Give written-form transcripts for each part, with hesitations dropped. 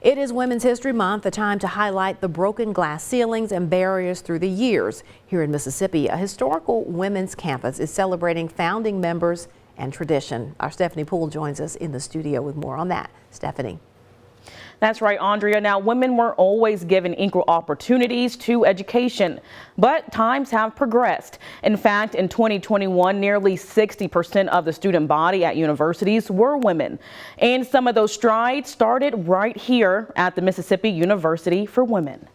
It is Women's History Month, a time to highlight the broken glass ceilings and barriers through the years. Here in Mississippi, a historical women's campus is celebrating founding members and tradition. Our Stephanie Poole joins us in the studio with more on that. Stephanie. That's right, Andrea. Now, women weren't always given equal opportunities to education, but times have progressed. In fact, in 2021, nearly 60% of the student body at universities were women. And some of those strides started right here at the Mississippi University for Women.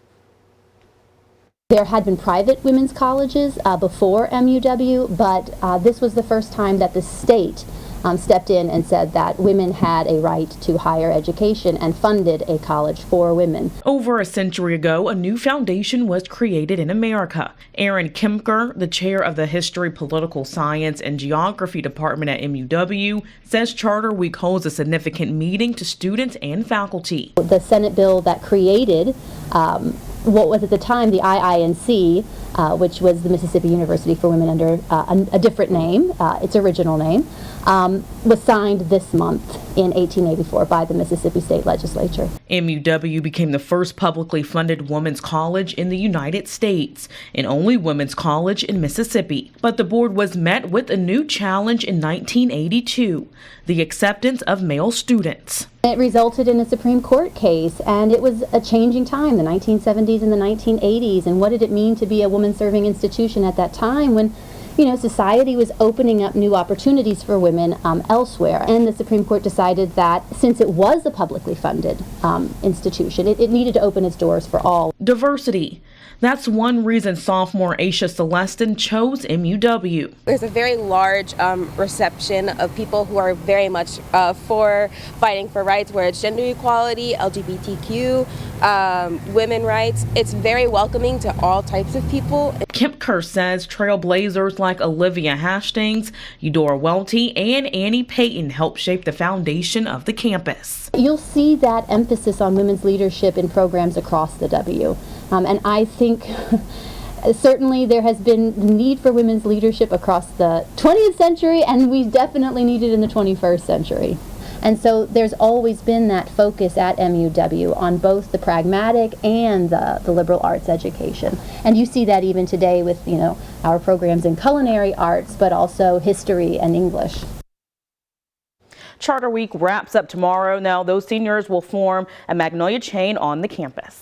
There had been private women's colleges before MUW, but this was the first time that the state stepped in and said that women had a right to higher education and funded a college for women. Over a century ago, a new foundation was created in America. Erin Kemker, the chair of the History, Political Science, and Geography Department at MUW, says Charter Week holds a significant meeting to students and faculty. The Senate bill that created what was at the time the IINC, which was the Mississippi University for Women under a different name, its original name, was signed this month in 1884 by the Mississippi State Legislature. MUW became the first publicly funded women's college in the United States and only women's college in Mississippi. But the board was met with a new challenge in 1982, the acceptance of male students. It resulted in a Supreme Court case, and it was a changing time, the 1970s and the 1980s, and what did it mean to be a woman-serving institution at that time when, you know, society was opening up new opportunities for women elsewhere. And the Supreme Court decided that since it was a publicly funded institution, it needed to open its doors for all. Diversity. That's one reason sophomore Aisha Celestin chose MUW. There's a very large reception of people who are very much for fighting for rights, where it's gender equality, LGBTQ, women rights. It's very welcoming to all types of people. Kemker says trailblazers like Olivia Hastings, Eudora Welty, and Annie Payton helped shape the foundation of the campus. You'll see that emphasis on women's leadership in programs across the W. And I think certainly there has been the need for women's leadership across the 20th century, and we definitely need it in the 21st century. And so there's always been that focus at MUW on both the pragmatic and the liberal arts education. And you see that even today with, you know, our programs in culinary arts, but also history and English. Charter Week wraps up tomorrow. Now, those seniors will form a Magnolia chain on the campus.